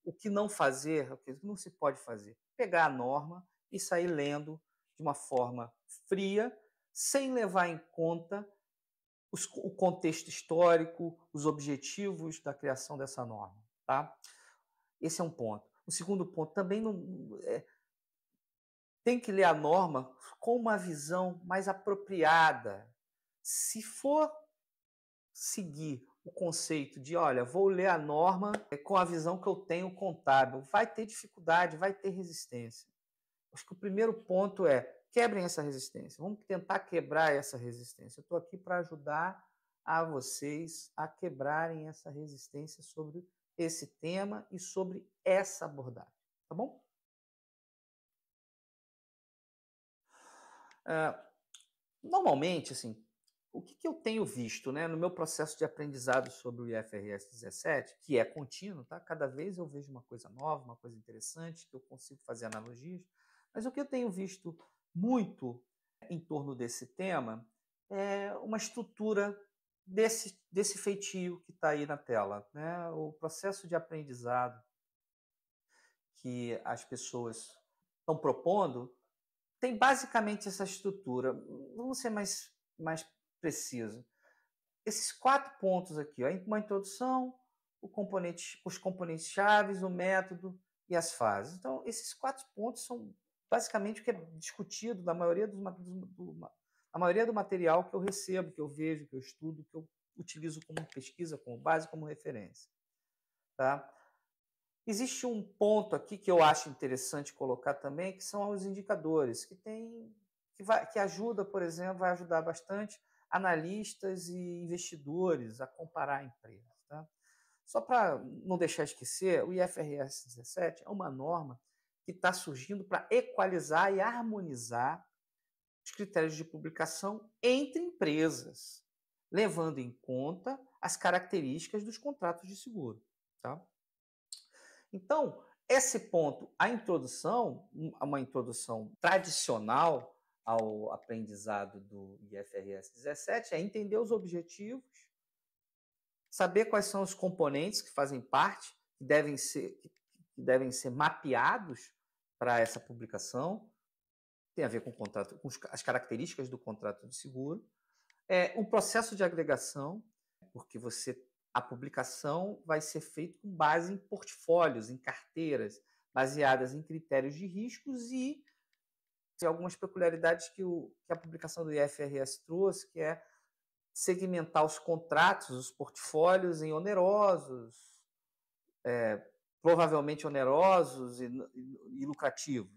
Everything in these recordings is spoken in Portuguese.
o que não fazer, o que não se pode fazer. Pegar a norma e sair lendo de uma forma fria, sem levar em conta o contexto histórico, os objetivos da criação dessa norma. Tá? Esse é um ponto. O segundo ponto, também não, tem que ler a norma com uma visão mais apropriada. Se for seguir o conceito de, olha, vou ler a norma com a visão que eu tenho contábil, vai ter dificuldade, vai ter resistência. Acho que o primeiro ponto é, quebrem essa resistência. Vamos tentar quebrar essa resistência. Eu estou aqui para ajudar a vocês a quebrarem essa resistência sobre esse tema e sobre essa abordagem. Tá bom? Normalmente, assim, o que eu tenho visto, né, no meu processo de aprendizado sobre o IFRS 17, que é contínuo, tá? Cada vez eu vejo uma coisa nova, uma coisa interessante, que eu consigo fazer analogias, mas o que eu tenho visto muito em torno desse tema é uma estrutura desse feitio que está aí na tela, né? O processo de aprendizado que as pessoas estão propondo tem basicamente essa estrutura. Vamos ser mais preciso. Esses 4 pontos aqui, ó, uma introdução, os componentes chaves, o método e as fases. Então, esses 4 pontos são basicamente o que é discutido na maioria a maioria do material que eu recebo, que eu vejo, que eu estudo, que eu utilizo como pesquisa, como base, como referência. Tá? Existe um ponto aqui que eu acho interessante colocar também, que são os indicadores, que ajuda, por exemplo, vai ajudar bastante analistas e investidores a comparar empresas. Tá? Só para não deixar esquecer, o IFRS 17 é uma norma que está surgindo para equalizar e harmonizar os critérios de publicação entre empresas, levando em conta as características dos contratos de seguro. Tá? Então, esse ponto, a introdução, uma introdução tradicional ao aprendizado do IFRS 17 é entender os objetivos, saber quais são os componentes que fazem parte, que devem ser mapeados para essa publicação, tem a ver com o contrato, com as características do contrato de seguro, um processo de agregação, porque a publicação vai ser feita com base em portfólios, em carteiras, baseadas em critérios de riscos e algumas peculiaridades que a publicação do IFRS trouxe, que é segmentar os contratos, os portfólios em onerosos, provavelmente onerosos e lucrativos,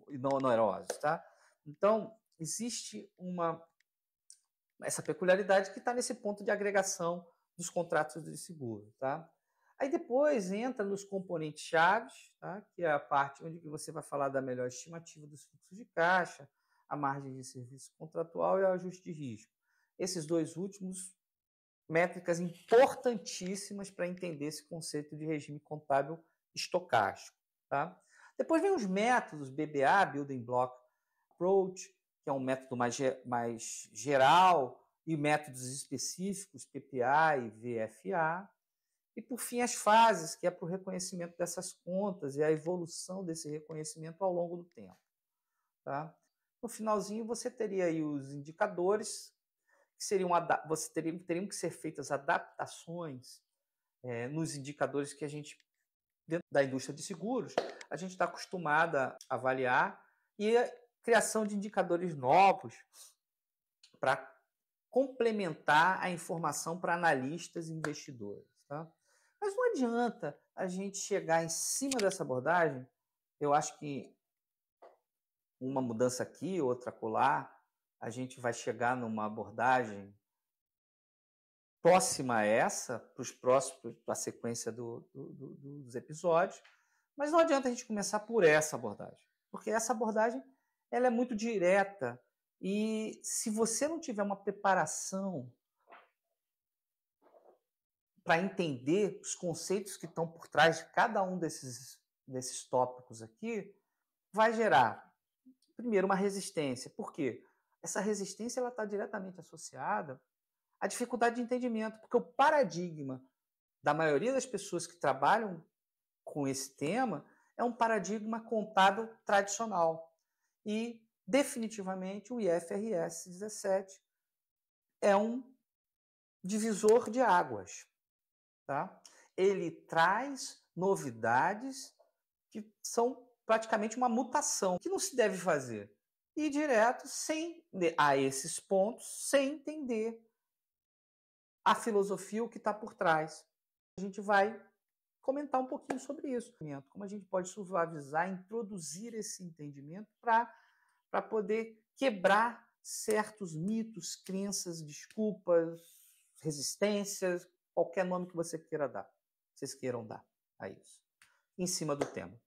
e não onerosos. Tá? Então, existe essa peculiaridade que está nesse ponto de agregação dos contratos de seguro. Tá? Aí depois entra nos componentes chaves, tá? Que é a parte onde você vai falar da melhor estimativa dos fluxos de caixa, a margem de serviço contratual e o ajuste de risco. Esses dois últimos, métricas importantíssimas para entender esse conceito de regime contábil estocástico. Tá? Depois vem os métodos BBA, Building Block Approach, que é um método mais geral, e métodos específicos, PPA e VFA. E, por fim, as fases, que é para o reconhecimento dessas contas e a evolução desse reconhecimento ao longo do tempo. Tá? No finalzinho, você teria aí os indicadores, que teriam que ser feitas adaptações nos indicadores que a gente, dentro da indústria de seguros, a gente está acostumado a avaliar, e a criação de indicadores novos para complementar a informação para analistas e investidores. Tá? Mas não adianta a gente chegar em cima dessa abordagem. Eu acho que uma mudança aqui, outra acolá, a gente vai chegar numa abordagem próxima a essa, para os próximos, para a sequência dos episódios, mas não adianta a gente começar por essa abordagem, porque essa abordagem ela é muito direta, e se você não tiver uma preparação para entender os conceitos que estão por trás de cada um desses tópicos aqui, vai gerar, primeiro, uma resistência. Por quê? Essa resistência está diretamente associada à dificuldade de entendimento, porque o paradigma da maioria das pessoas que trabalham com esse tema é um paradigma contábil tradicional. E, definitivamente, o IFRS 17 é um divisor de águas. Tá? Ele traz novidades que são praticamente uma mutação. O que não se deve fazer? Ir direto a esses pontos, sem entender a filosofia, o que está por trás. A gente vai comentar um pouquinho sobre isso. Como a gente pode suavizar, introduzir esse entendimento para poder quebrar certos mitos, crenças, desculpas, resistências, qualquer nome que você queira dar, vocês queiram dar a isso, em cima do tema.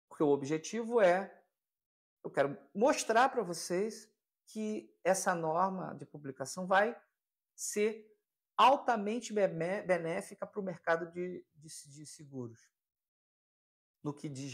Porque o objetivo eu quero mostrar para vocês que essa norma de publicação vai ser altamente benéfica para o mercado de seguros, no que diz